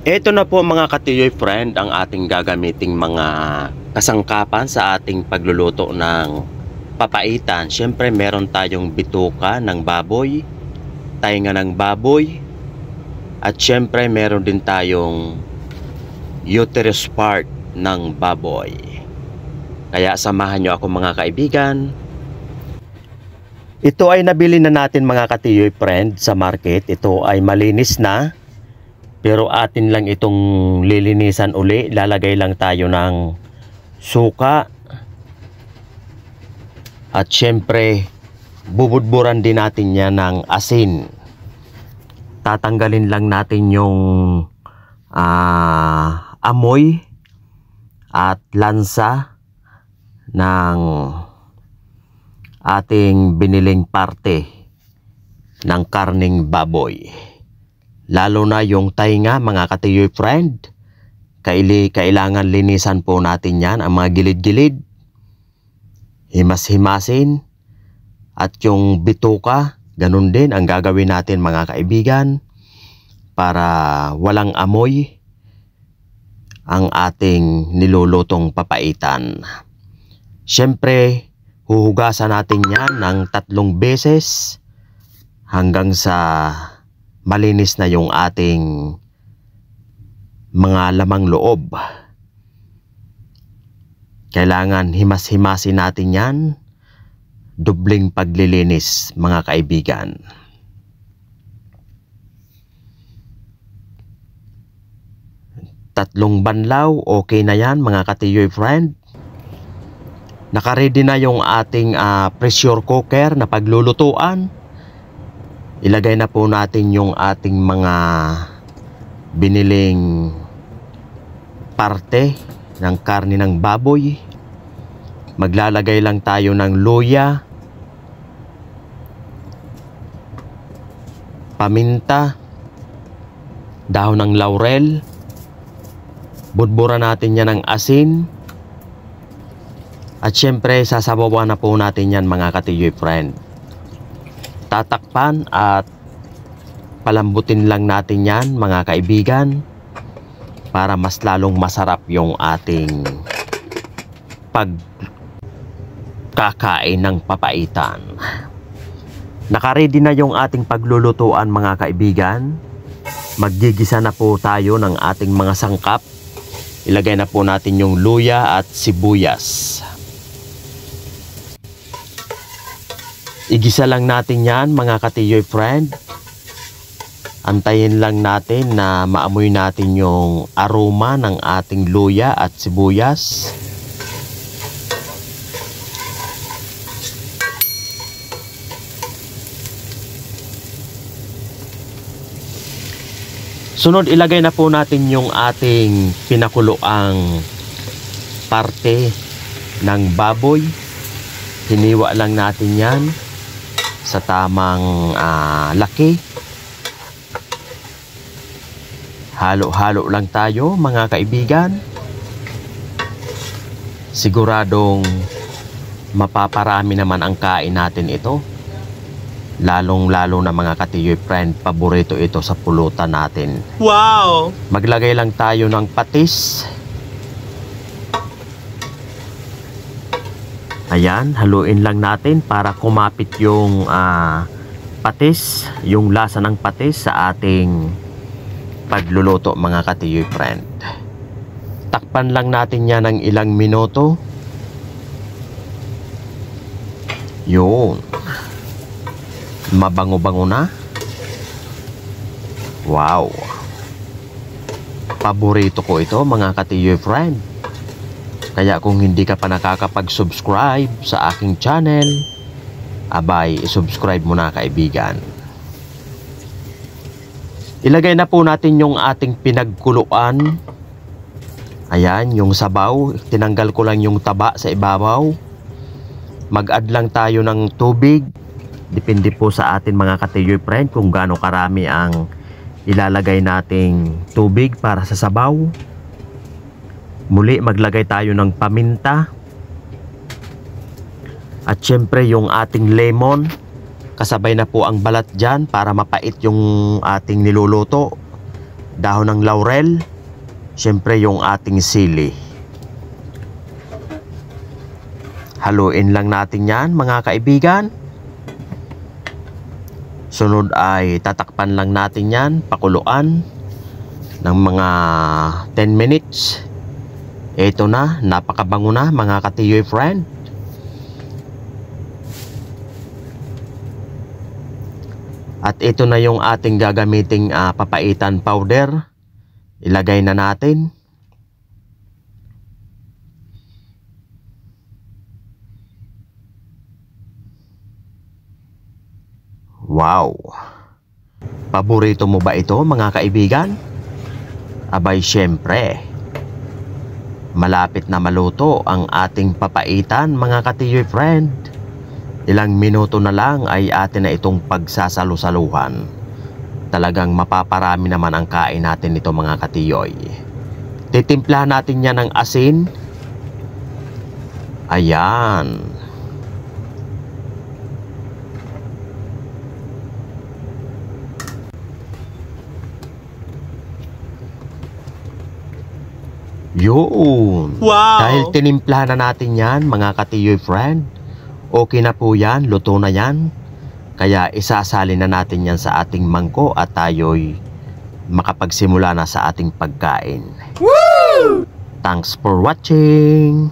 Ito na po mga katiyoy friend ang ating gagamiting mga kasangkapan sa ating pagluluto ng papaitan. Siyempre meron tayong bituka ng baboy, tainga ng baboy, at siyempre meron din tayong uterus part ng baboy. Kaya samahan nyo ako mga kaibigan. Ito ay nabili na natin mga katiyoy friend sa market. Ito ay malinis na. Pero atin lang itong lilinisan uli. Lalagay lang tayo ng suka. At syempre, bubudburan din natin yan ng asin. Tatanggalin lang natin yung amoy at lansa ng ating biniling parte ng karning baboy. Lalo na yung tainga mga katiyoy friend. Kailangan linisan po natin yan. Ang mga gilid-gilid. Himas-himasin. At yung bituka. Ganun din ang gagawin natin mga kaibigan. Para walang amoy ang ating nilulutong papaitan. Siyempre, huhugasan natin yan ng 3 beses. Hanggang sa malinis na yung ating mga lamang loob. Kailangan himas-himasin natin yan. Dubling paglilinis mga kaibigan. Tatlong banlaw, okay na yan mga katiyoy friend. Nakaready na yung ating pressure cooker na paglulutuan. Ilagay na po natin yung ating mga biniling parte ng karne ng baboy. Maglalagay lang tayo ng luya, paminta, dahon ng laurel. Budburan natin yan ng asin. At syempre sasabawan na po natin yan mga katiyoy friend. Tatakpan at palambutin lang natin yan mga kaibigan para mas lalong masarap yung ating pagkakain ng papaitan. Nakaready na yung ating paglulutuan mga kaibigan. Maggigisa na po tayo ng ating mga sangkap. Ilagay na po natin yung luya at sibuyas. Igisa lang natin yan mga katiyoy friend. Antayin lang natin na maamoy natin yung aroma ng ating luya at sibuyas. Sunod, ilagay na po natin yung ating pinakuloang parte ng baboy. Hiniwa lang natin yan sa tamang laki. Halo-halo lang tayo mga kaibigan. Siguradong mapaparami naman ang kain natin ito. Lalong-lalo na mga katiyoy friend, paborito ito sa pulutan natin. Wow! Maglagay lang tayo ng patis. Ayan, haluin lang natin para kumapit yung patis, yung lasa ng patis sa ating pagluluto mga katiyoy friend. Takpan lang natin yan ng ilang minuto. Yun. Mabango-bango na. Wow. Paborito ko ito mga katiyoy friend. Kaya kung hindi ka pa nakakapag-subscribe sa aking channel, abay, subscribe mo na kaibigan. Ilagay na po natin yung ating pinagkuluan. Ayan, yung sabaw. Tinanggal ko lang yung taba sa ibabaw. Mag-add lang tayo ng tubig. Depende po sa atin mga katiyoy friend kung gaano karami ang ilalagay nating tubig para sa sabaw. Muli, maglagay tayo ng paminta. At syempre yung ating lemon. Kasabay na po ang balat dyan para mapait yung ating niluluto. dahon ng laurel, syempre yung ating sili. Haluin lang natin yan mga kaibigan. Sunod ay tatakpan lang natin yan, pakuluan ng mga 10 minutes. Ito na, napakabango na mga katiyoy friend. At ito na yung ating gagamiting papaitan powder. Ilagay na natin. Wow! Paborito mo ba ito mga kaibigan? Abay syempre, malapit na maluto ang ating papaitan mga katiyoy friend. Ilang minuto na lang ay atin na itong pagsasalu-saluhan. Talagang mapaparami naman ang kain natin nito mga katiyoy. Titimplahan natin yan ng asin. Ayan. Yun. Wow! Dahil tinimplahan na natin yan mga katiyoy friend, okay na po yan, luto na yan. Kaya isasali na natin yan sa ating mangkok at tayo'y makapagsimula na sa ating pagkain. Woo! Thanks for watching!